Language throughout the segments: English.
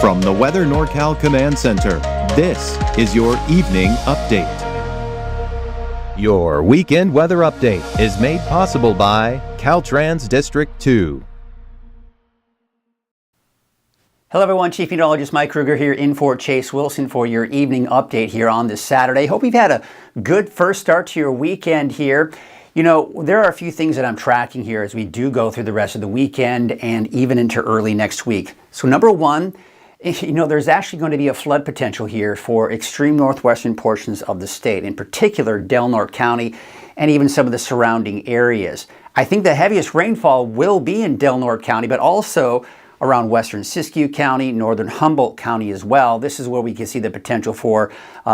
From the Weather NorCal Command Center, this is your Evening Update. Your weekend weather update is made possible by Caltrans District 2. Hello everyone, Chief Meteorologist Mike Krueger here in for Chase Wilson for your evening update here on this Saturday. Hope you've had a good first start to your weekend here. You know, there are a few things that I'm tracking here as we do go through the rest of the weekend and even into early next week. So number one, you know, there's actually going to be a flood potential here for extreme northwestern portions of the state, in particular Del Norte County and even some of the surrounding areas. I think the heaviest rainfall will be in Del Norte County, but also around western Siskiyou County, northern Humboldt County as well. This is where we can see the potential for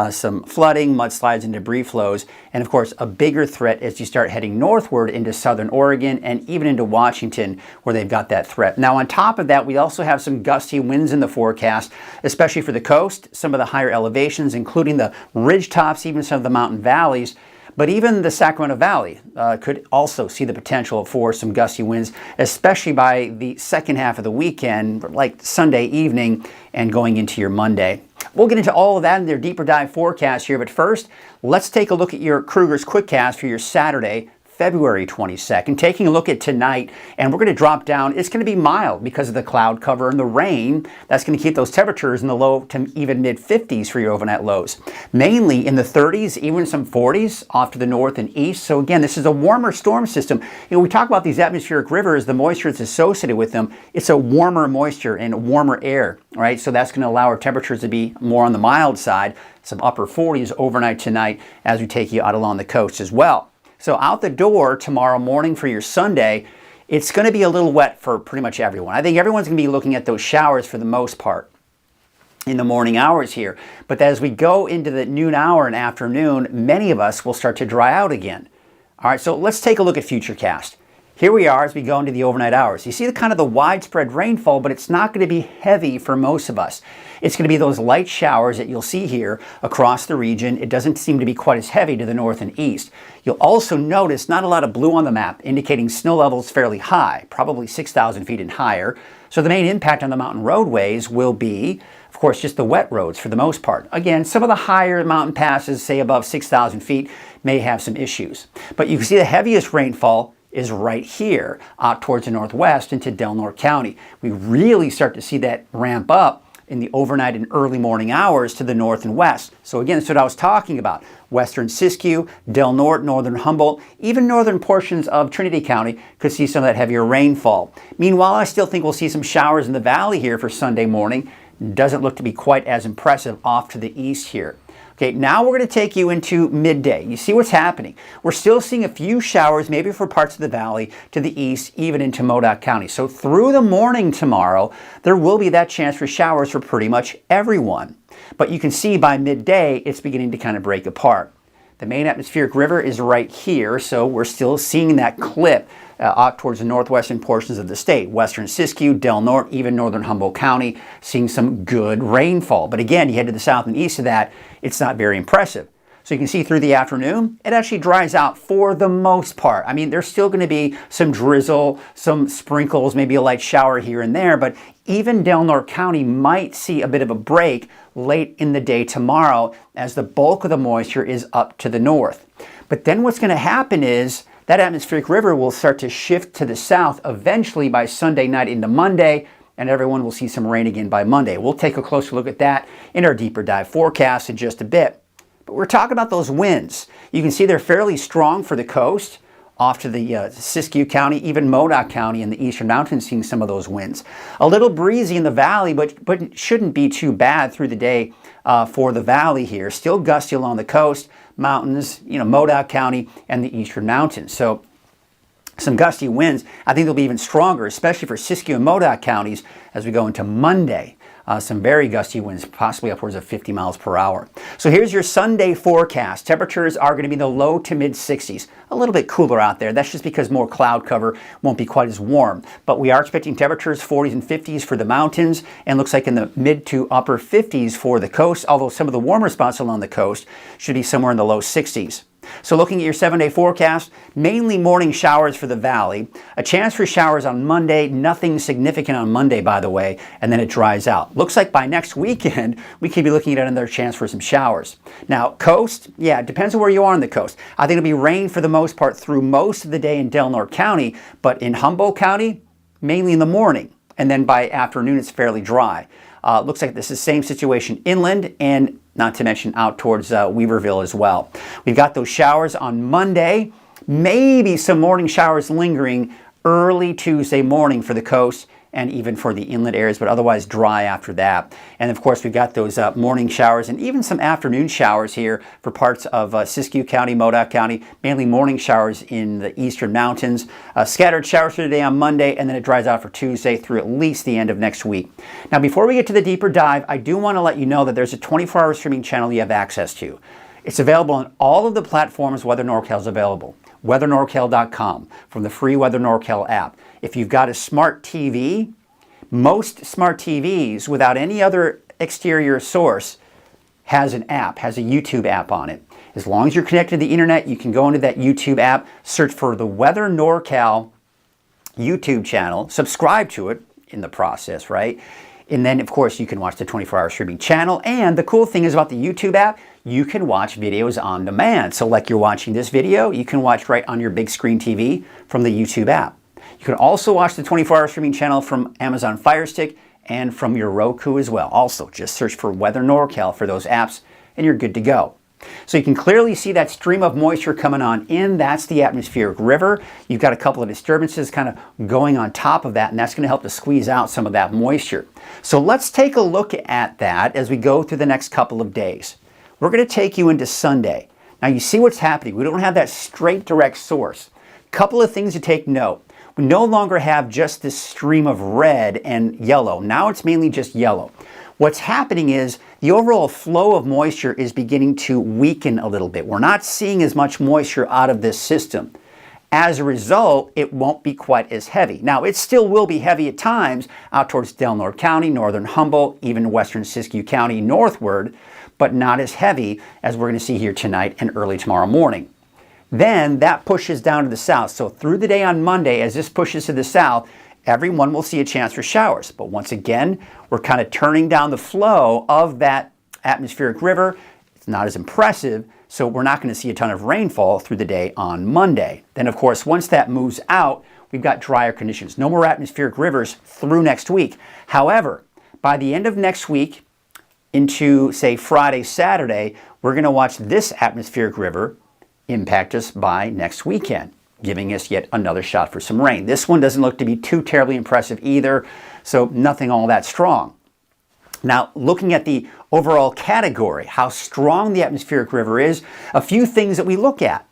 some flooding, mudslides, and debris flows. And of course, a bigger threat as you start heading northward into southern Oregon and even into Washington, where they've got that threat. Now, on top of that, we also have some gusty winds in the forecast, especially for the coast, some of the higher elevations, including the ridge tops, even some of the mountain valleys. But even the Sacramento Valley could also see the potential for some gusty winds, especially by the second half of the weekend, like Sunday evening and going into your Monday. We'll get into all of that in their deeper dive forecast here, but first, let's take a look at your Krueger's Quickcast for your Saturday, February 22nd. Taking a look at tonight, and we're going to drop down. It's going to be mild because of the cloud cover and the rain. That's going to keep those temperatures in the low to even mid 50s for your overnight lows. Mainly in the 30s, even some 40s off to the north and east. So again, this is a warmer storm system. You know, we talk about these atmospheric rivers, the moisture that's associated with them. It's a warmer moisture and warmer air, right? So that's going to allow our temperatures to be more on the mild side, some upper 40s overnight tonight as we take you out along the coast as well. So out the door tomorrow morning for your Sunday, it's going to be a little wet for pretty much everyone. I think everyone's going to be looking at those showers for the most part in the morning hours here. But as we go into the noon hour and afternoon, many of us will start to dry out again. All right, so let's take a look at Futurecast. Here we are as we go into the overnight hours. You see the kind of the widespread rainfall, but it's not going to be heavy for most of us. It's going to be those light showers that you'll see here across the region. It doesn't seem to be quite as heavy to the north and east. You'll also notice not a lot of blue on the map, indicating snow levels fairly high, probably 6,000 feet and higher. So the main impact on the mountain roadways will be, of course, just the wet roads for the most part. Again, some of the higher mountain passes, say above 6,000 feet, may have some issues. But you can see the heaviest rainfall is right here out towards the northwest into Del Norte County. We really start to see that ramp up in the overnight and early morning hours to the north and west. So again, that's what I was talking about. Western Siskiyou, Del Norte, northern Humboldt, even northern portions of Trinity County could see some of that heavier rainfall. Meanwhile, I still think we'll see some showers in the valley here for Sunday morning. Doesn't look to be quite as impressive off to the east here. Okay, now we're going to take you into midday. You see what's happening. We're still seeing a few showers, maybe for parts of the valley to the east, even into Modoc County. So through the morning tomorrow, there will be that chance for showers for pretty much everyone. But you can see by midday, it's beginning to kind of break apart. The main atmospheric river is right here, so we're still seeing that clip out towards the northwestern portions of the state. Western Siskiyou, Del Norte, even northern Humboldt County, seeing some good rainfall. But again, you head to the south and east of that, it's not very impressive. So you can see through the afternoon, it actually dries out for the most part. I mean, there's still going to be some drizzle, some sprinkles, maybe a light shower here and there, but even Del Norte County might see a bit of a break late in the day tomorrow as the bulk of the moisture is up to the north. But then what's going to happen is that atmospheric river will start to shift to the south eventually by Sunday night into Monday, and everyone will see some rain again by Monday. We'll take a closer look at that in our deeper dive forecast in just a bit. But we're talking about those winds. You can see they're fairly strong for the coast, off to the Siskiyou County, even Modoc County in the eastern mountains seeing some of those winds. A little breezy in the valley, but shouldn't be too bad through the day for the valley here. Still gusty along the coast, mountains, you know, Modoc County and the eastern mountains. So some gusty winds. I think they'll be even stronger, especially for Siskiyou and Modoc counties as we go into Monday. Some very gusty winds, possibly upwards of 50 miles per hour. So here's your Sunday forecast. Temperatures are going to be in the low to mid 60s. A little bit cooler out there. That's just because more cloud cover, won't be quite as warm. But we are expecting temperatures 40s and 50s for the mountains, and looks like in the mid to upper 50s for the coast, although some of the warmer spots along the coast should be somewhere in the low 60s. So looking at your 7-day forecast, mainly morning showers for the valley. A chance for showers on Monday, nothing significant on Monday, by the way, and then it dries out. Looks like by next weekend, we could be looking at another chance for some showers. Now, coast, yeah, it depends on where you are on the coast. I think it'll be rain for the most part through most of the day in Norte County, but in Humboldt County, mainly in the morning, and then by afternoon, it's fairly dry. Looks like this is the same situation inland and not to mention out towards Weaverville as well. We've got those showers on Monday, maybe some morning showers lingering early Tuesday morning for the coast and even for the inland areas, but otherwise dry after that. And of course, we've got those morning showers and even some afternoon showers here for parts of Siskiyou County, Modoc County, mainly morning showers in the eastern mountains. Scattered showers for today on Monday, and then it dries out for Tuesday through at least the end of next week. Now, before we get to the deeper dive, I do want to let you know that there's a 24-hour streaming channel you have access to. It's available on all of the platforms Weather NorCal is available. WeatherNorCal.com from the free Weather NorCal app. If you've got a smart TV, most smart TVs without any other exterior source has an app, has a YouTube app on it. As long as you're connected to the internet, you can go into that YouTube app, search for the Weather NorCal YouTube channel, subscribe to it in the process, right? And then, of course, you can watch the 24-hour streaming channel. And the cool thing is about the YouTube app, you can watch videos on demand. So like you're watching this video, you can watch right on your big screen TV from the YouTube app. You can also watch the 24-hour streaming channel from Amazon Fire Stick and from your Roku as well. Also, just search for Weather NorCal for those apps and you're good to go. So you can clearly see that stream of moisture coming on in. That's the atmospheric river. You've got a couple of disturbances kind of going on top of that, and that's going to help to squeeze out some of that moisture. So let's take a look at that as we go through the next couple of days. We're going to take you into Sunday. Now you see what's happening. We don't have that straight direct source. Couple of things to take note. We no longer have just this stream of red and yellow. Now it's mainly just yellow. What's happening is the overall flow of moisture is beginning to weaken a little bit. We're not seeing as much moisture out of this system. As a result, it won't be quite as heavy. Now, it still will be heavy at times out towards Norte County, northern Humboldt, even western Siskiyou County northward, but not as heavy as we're going to see here tonight and early tomorrow morning. Then that pushes down to the south. So through the day on Monday, as this pushes to the south, everyone will see a chance for showers. But once again, we're kind of turning down the flow of that atmospheric river. It's not as impressive, so we're not going to see a ton of rainfall through the day on Monday. Then, of course, once that moves out, we've got drier conditions. No more atmospheric rivers through next week. However, by the end of next week into, say, Friday, Saturday, we're going to watch this atmospheric river impact us by next weekend, giving us yet another shot for some rain. This one doesn't look to be too terribly impressive either, so nothing all that strong. Now, looking at the overall category, how strong the atmospheric river is, a few things that we look at.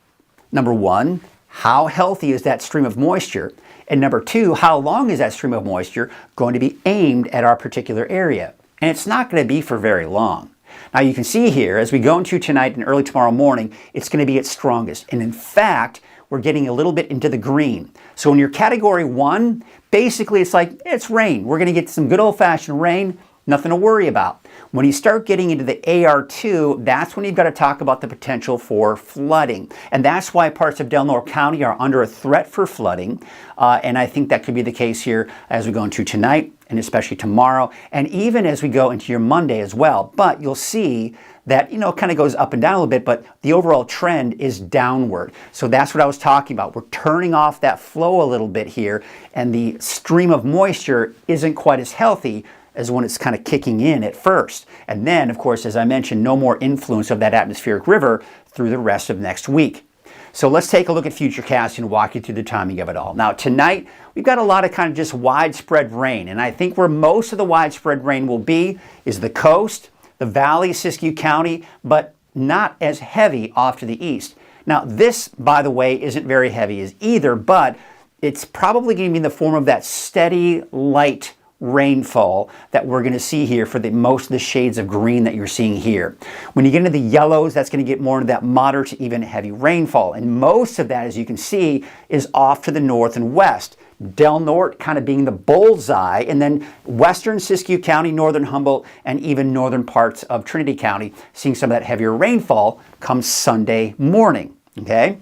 Number one, how healthy is that stream of moisture? And number two, how long is that stream of moisture going to be aimed at our particular area? And it's not going to be for very long. Now you can see here, as we go into tonight and early tomorrow morning, it's going to be its strongest. And in fact, we're getting a little bit into the green. So in your category 1, basically it's like, it's rain. We're going to get some good old-fashioned rain, nothing to worry about. When you start getting into the AR2, that's when you've got to talk about the potential for flooding. And that's why parts of Norte County are under a threat for flooding. And I think that could be the case here as we go into tonight and especially tomorrow, and even as we go into your Monday as well. But you'll see that, you know, kind of goes up and down a little bit, but the overall trend is downward. So that's what I was talking about. We're turning off that flow a little bit here, and the stream of moisture isn't quite as healthy as when it's kind of kicking in at first. And then, of course, as I mentioned, no more influence of that atmospheric river through the rest of next week. So let's take a look at Futurecast and walk you through the timing of it all. Now, tonight, we've got a lot of kind of just widespread rain, and I think where most of the widespread rain will be is the coast, the valley, Siskiyou County, but not as heavy off to the east. Now, this, by the way, isn't very heavy as either, but it's probably going to be in the form of that steady, light rainfall that we're going to see here for most of the shades of green that you're seeing here. When you get into the yellows, that's going to get more into that moderate to even heavy rainfall. And most of that, as you can see, is off to the north and west. Del Norte kind of being the bullseye, and then western Siskiyou County, northern Humboldt, and even northern parts of Trinity County, seeing some of that heavier rainfall come Sunday morning. Okay?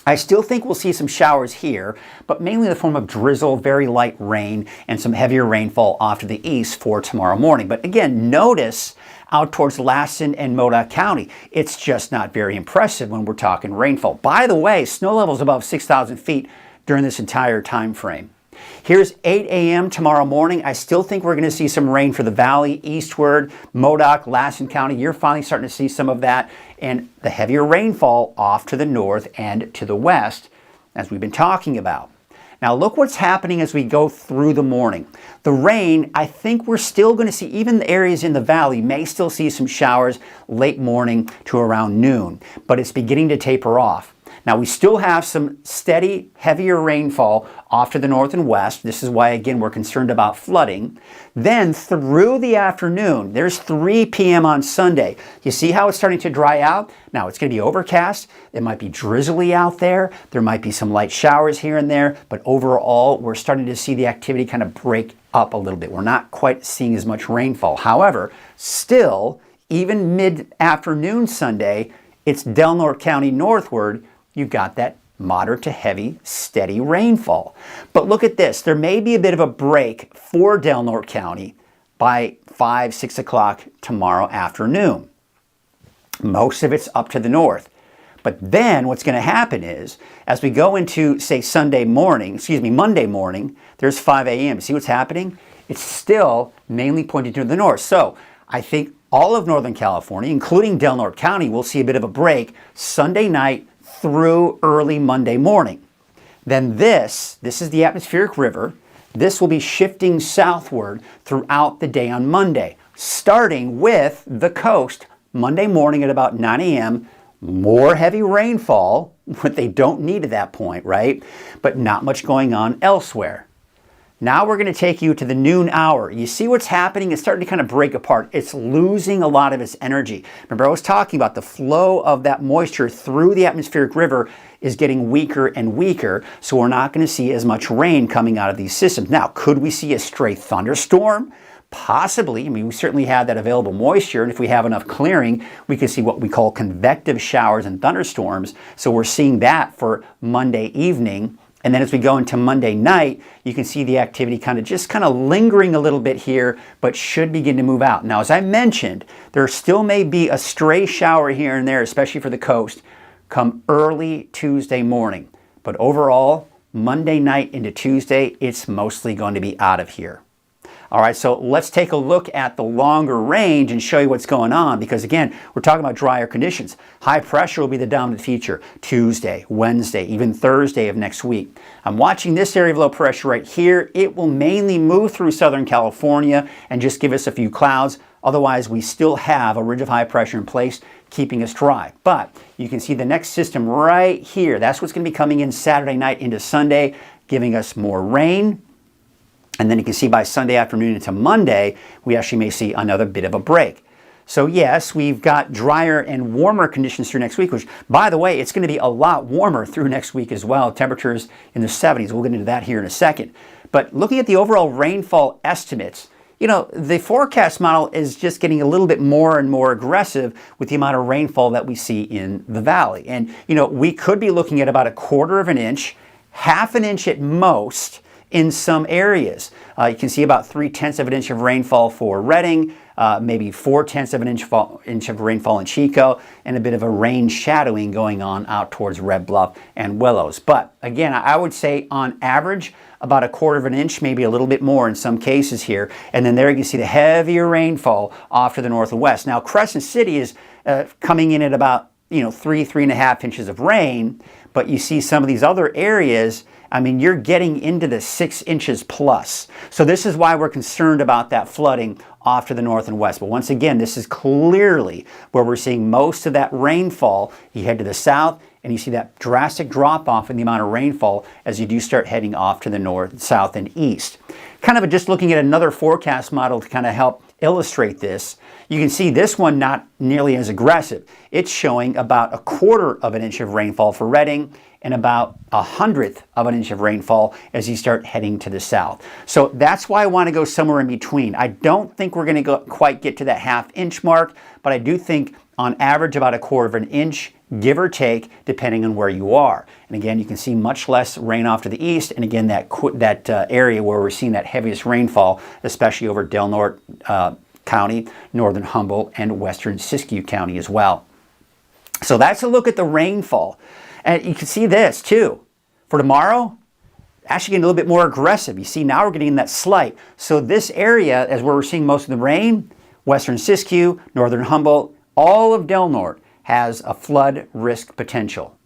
I still think we'll see some showers here, but mainly in the form of drizzle, very light rain, and some heavier rainfall off to the east for tomorrow morning. But again, notice out towards Lassen and Modoc County, it's just not very impressive when we're talking rainfall. By the way, snow levels above 6,000 feet during this entire time frame. Here's 8 a.m. tomorrow morning. I still think we're going to see some rain for the valley, eastward, Modoc, Lassen County. You're finally starting to see some of that, and the heavier rainfall off to the north and to the west, as we've been talking about. Now look what's happening as we go through the morning. The rain, I think we're still going to see, even the areas in the valley may still see some showers late morning to around noon, but it's beginning to taper off. Now we still have some steady, heavier rainfall off to the north and west. This is why, again, we're concerned about flooding. Then through the afternoon, there's 3 p.m. on Sunday. You see how it's starting to dry out? Now it's going to be overcast. It might be drizzly out there. There might be some light showers here and there, but overall, we're starting to see the activity kind of break up a little bit. We're not quite seeing as much rainfall. However, still, even mid-afternoon Sunday, it's Del Norte County northward. You've got that moderate to heavy, steady rainfall. But look at this. There may be a bit of a break for Del Norte County by 5, 6 o'clock tomorrow afternoon. Most of it's up to the north. But then what's going to happen is, as we go into, say, Monday morning, there's 5 a.m. See what's happening? It's still mainly pointing to the north. So I think all of Northern California, including Del Norte County, will see a bit of a break Sunday night through early Monday morning. Then this is the atmospheric river. This will be shifting southward throughout the day on Monday, starting with the coast Monday morning at about 9 a.m. More heavy rainfall, what they don't need at that point, right? But not much going on elsewhere. Now we're going to take you to the noon hour. You see what's happening? It's starting to kind of break apart. It's losing a lot of its energy. Remember, I was talking about the flow of that moisture through the atmospheric river is getting weaker and weaker, so we're not going to see as much rain coming out of these systems. Now, could we see a stray thunderstorm? Possibly. I mean, we certainly have that available moisture, and if we have enough clearing, we could see what we call convective showers and thunderstorms. So we're seeing that for Monday evening. And then as we go into Monday night, you can see the activity kind of lingering a little bit here, but should begin to move out. Now, as I mentioned, there still may be a stray shower here and there, especially for the coast, come early Tuesday morning. But overall, Monday night into Tuesday, it's mostly going to be out of here. All right, so let's take a look at the longer range and show you what's going on, because again, we're talking about drier conditions. High pressure will be the dominant feature Tuesday, Wednesday, even Thursday of next week. I'm watching this area of low pressure right here. It will mainly move through Southern California and just give us a few clouds. Otherwise, we still have a ridge of high pressure in place, keeping us dry. But you can see the next system right here. That's what's going to be coming in Saturday night into Sunday, giving us more rain. And then you can see by Sunday afternoon into Monday, we actually may see another bit of a break. So yes, we've got drier and warmer conditions through next week, which, by the way, it's going to be a lot warmer through next week as well. Temperatures in the 70s. We'll get into that here in a second. But looking at the overall rainfall estimates, the forecast model is just getting a little bit more and more aggressive with the amount of rainfall that we see in the valley. And, we could be looking at about 1/4 of an inch, 1/2 an inch at most, in some areas. You can see about 3/10 of an inch of rainfall for Redding, maybe 4/10 of an inch of rainfall in Chico, and a bit of a rain shadowing going on out towards Red Bluff and Willows. But again, I would say on average, about 1/4 of an inch, maybe a little bit more in some cases here. And then there you can see the heavier rainfall off to the north and west. Now, Crescent City is coming in at about 3.5 inches of rain, but you see some of these other areas, I mean, you're getting into the 6 inches plus. So this is why we're concerned about that flooding off to the north and west. But once again, this is clearly where we're seeing most of that rainfall. You head to the south and you see that drastic drop off in the amount of rainfall as you do start heading off to the north, south, and east. Kind of just looking at another forecast model to kind of help illustrate this. You can see this one not nearly as aggressive. It's showing about 1/4 of an inch of rainfall for Redding and about 1/100th of an inch of rainfall as you start heading to the south. So that's why I want to go somewhere in between. I don't think we're going to quite get to that 1/2 inch mark, but I do think on average about 1/4 of an inch give or take, depending on where you are. And again, you can see much less rain off to the east, and again, that area where we're seeing that heaviest rainfall, especially over Del Norte County, northern Humboldt, and western Siskiyou County as well. So that's a look at the rainfall. And you can see this too. For tomorrow, actually getting a little bit more aggressive. You see now we're getting that slight. So this area, as where we're seeing most of the rain, western Siskiyou, northern Humboldt, all of Del Norte has a flood risk potential.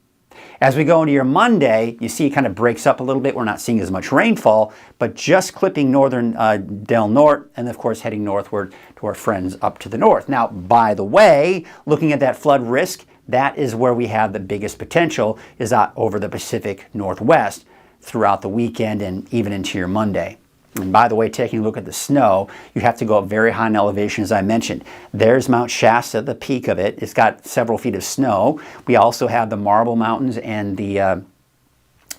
As we go into your Monday, you see it kind of breaks up a little bit. We're not seeing as much rainfall, but just clipping northern Del Norte, and of course heading northward to our friends up to the north. Now, by the way, looking at that flood risk, that is where we have the biggest potential, is over the Pacific Northwest throughout the weekend and even into your Monday. And by the way, taking a look at the snow, you have to go up very high in elevation, as I mentioned. There's Mount Shasta, the peak of it. It's got several feet of snow. We also have the Marble Mountains and the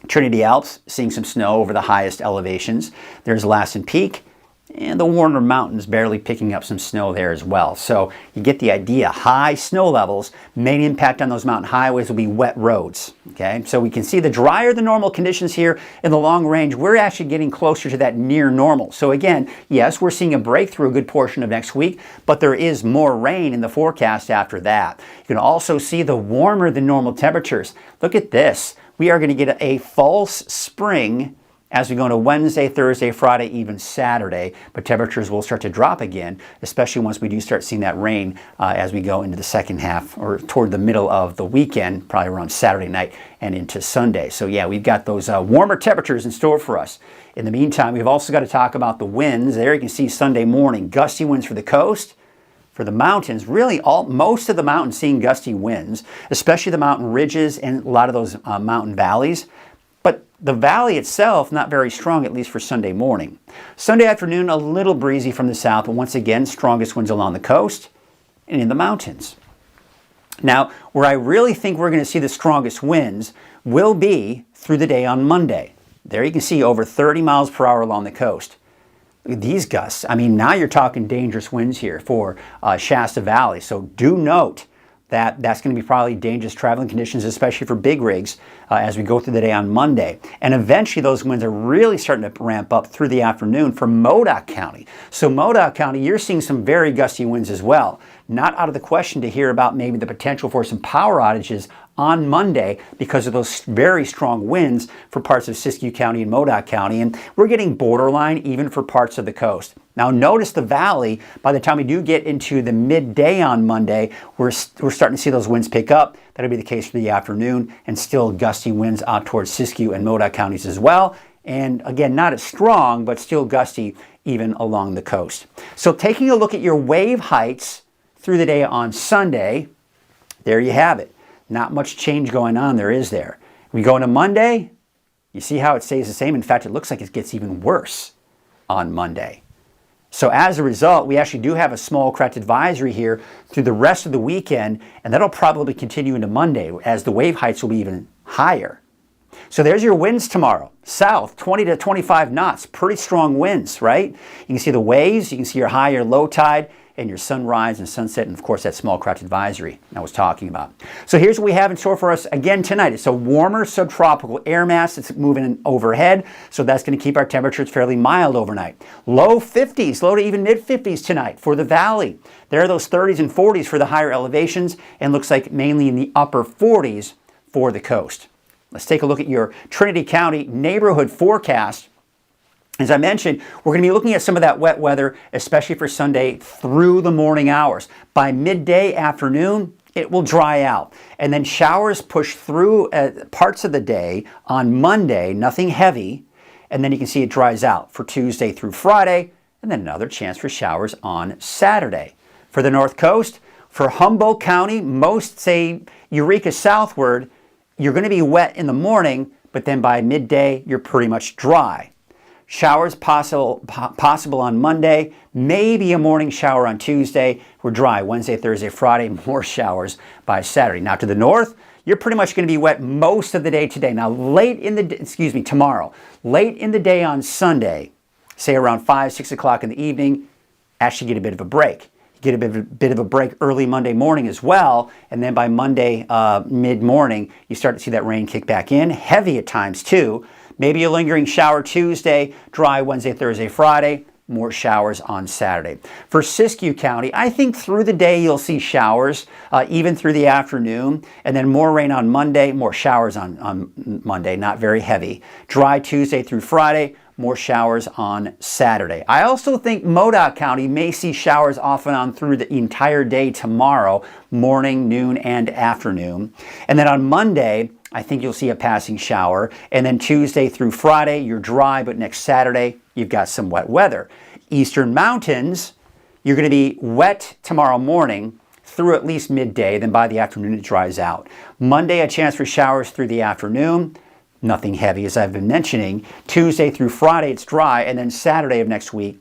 Trinity Alps seeing some snow over the highest elevations. There's Lassen Peak, and the Warner Mountains barely picking up some snow there as well. So you get the idea. High snow levels, main impact on those mountain highways will be wet roads. Okay, so we can see the drier than normal conditions here in the long range. We're actually getting closer to that near normal. So again, yes, we're seeing a breakthrough a good portion of next week, but there is more rain in the forecast after that. You can also see the warmer than normal temperatures. Look at this. We are going to get a false spring as we go into Wednesday, Thursday, Friday, even Saturday, but temperatures will start to drop again, especially once we do start seeing that rain as we go into the second half or toward the middle of the weekend, probably around Saturday night and into Sunday. So yeah, we've got those warmer temperatures in store for us. In the meantime, we've also got to talk about the winds. There you can see Sunday morning, gusty winds for the coast. For the mountains, really most of the mountains seeing gusty winds, especially the mountain ridges and a lot of those mountain valleys. But the valley itself, not very strong, at least for Sunday morning. Sunday afternoon, a little breezy from the south, but once again, strongest winds along the coast and in the mountains. Now, where I really think we're going to see the strongest winds will be through the day on Monday. There you can see over 30 miles per hour along the coast. Look at these gusts. I mean, now you're talking dangerous winds here for Shasta Valley. So do note that that's going to be probably dangerous traveling conditions, especially for big rigs as we go through the day on Monday. And eventually those winds are really starting to ramp up through the afternoon for Modoc County. So Modoc County, you're seeing some very gusty winds as well. Not out of the question to hear about maybe the potential for some power outages on Monday because of those very strong winds for parts of Siskiyou County and Modoc County. And we're getting borderline even for parts of the coast. Now notice the valley, by the time we do get into the midday on Monday, we're starting to see those winds pick up. That'll be the case for the afternoon, and still gusty winds out towards Siskiyou and Modoc counties as well. And again, not as strong, but still gusty even along the coast. So taking a look at your wave heights through the day on Sunday, there you have it. Not much change going on there, is there? We go into Monday, you see how it stays the same. In fact, it looks like it gets even worse on Monday. So as a result, we actually do have a small craft advisory here through the rest of the weekend, and that'll probably continue into Monday as the wave heights will be even higher. So there's your winds tomorrow. South, 20 to 25 knots, pretty strong winds, right? You can see the waves, you can see your high, your low tide, and your sunrise and sunset, and of course that small craft advisory I was talking about. So here's what we have in store for us again tonight. It's a warmer subtropical air mass that's moving overhead, so that's going to keep our temperatures fairly mild overnight. Low 50s, low to even mid 50s tonight for the valley. There are those 30s and 40s for the higher elevations, and looks like mainly in the upper 40s for the coast. Let's take a look at your Trinity County neighborhood forecast. As I mentioned, we're going to be looking at some of that wet weather, especially for Sunday through the morning hours. By midday afternoon, it will dry out. And then showers push through parts of the day on Monday, nothing heavy. And then you can see it dries out for Tuesday through Friday, and then another chance for showers on Saturday. For the North Coast, for Humboldt County, most say Eureka southward, you're going to be wet in the morning, but then by midday, you're pretty much dry. Showers possible on Monday, maybe a morning shower on Tuesday. We're dry Wednesday, Thursday, Friday, more showers by Saturday. Now to the north, you're pretty much going to be wet most of the day today. Now tomorrow, late in the day on Sunday, say around 5, 6 o'clock in the evening, actually get a bit of a break. get a bit of a break early Monday morning as well. And then by Monday mid-morning, you start to see that rain kick back in. Heavy at times too. Maybe a lingering shower Tuesday, dry Wednesday, Thursday, Friday. More showers on Saturday. For Siskiyou County, I think through the day you'll see showers, even through the afternoon, and then more rain on Monday, more showers on Monday, not very heavy. Dry Tuesday through Friday, more showers on Saturday. I also think Modoc County may see showers off and on through the entire day tomorrow, morning, noon, and afternoon. And then on Monday, I think you'll see a passing shower. And then Tuesday through Friday, you're dry, but next Saturday, you've got some wet weather. Eastern Mountains, you're going to be wet tomorrow morning through at least midday. Then by the afternoon, it dries out. Monday, a chance for showers through the afternoon. Nothing heavy, as I've been mentioning. Tuesday through Friday, it's dry. And then Saturday of next week,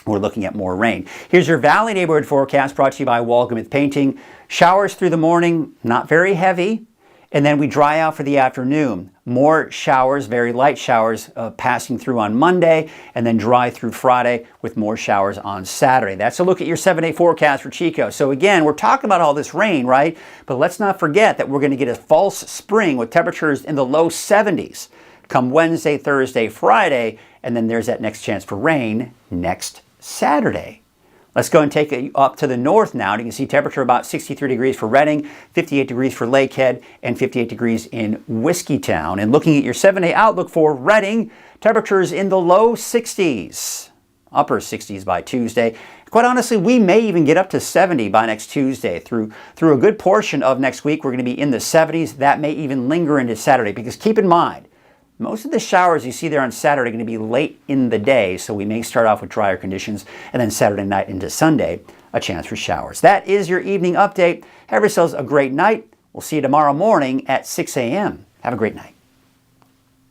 we're looking at more rain. Here's your Valley neighborhood forecast brought to you by Walgamuth Painting. Showers through the morning, not very heavy. And then we dry out for the afternoon. More showers, very light showers passing through on Monday, and then dry through Friday with more showers on Saturday. That's a look at your 7-day forecast for Chico. So again, we're talking about all this rain, right? But let's not forget that we're going to get a false spring with temperatures in the low 70s come Wednesday, Thursday, Friday, and then there's that next chance for rain next Saturday. Let's go and take it up to the north now. You can see temperature about 63 degrees for Redding, 58 degrees for Lakehead, and 58 degrees in Whiskeytown. And looking at your 7-day outlook for Redding, temperatures in the low 60s, upper 60s by Tuesday. Quite honestly, we may even get up to 70 by next Tuesday. Through a good portion of next week, we're going to be in the 70s. That may even linger into Saturday, because keep in mind, most of the showers you see there on Saturday are going to be late in the day, so we may start off with drier conditions, and then Saturday night into Sunday, a chance for showers. That is your evening update. Have yourselves a great night. We'll see you tomorrow morning at 6 a.m. Have a great night.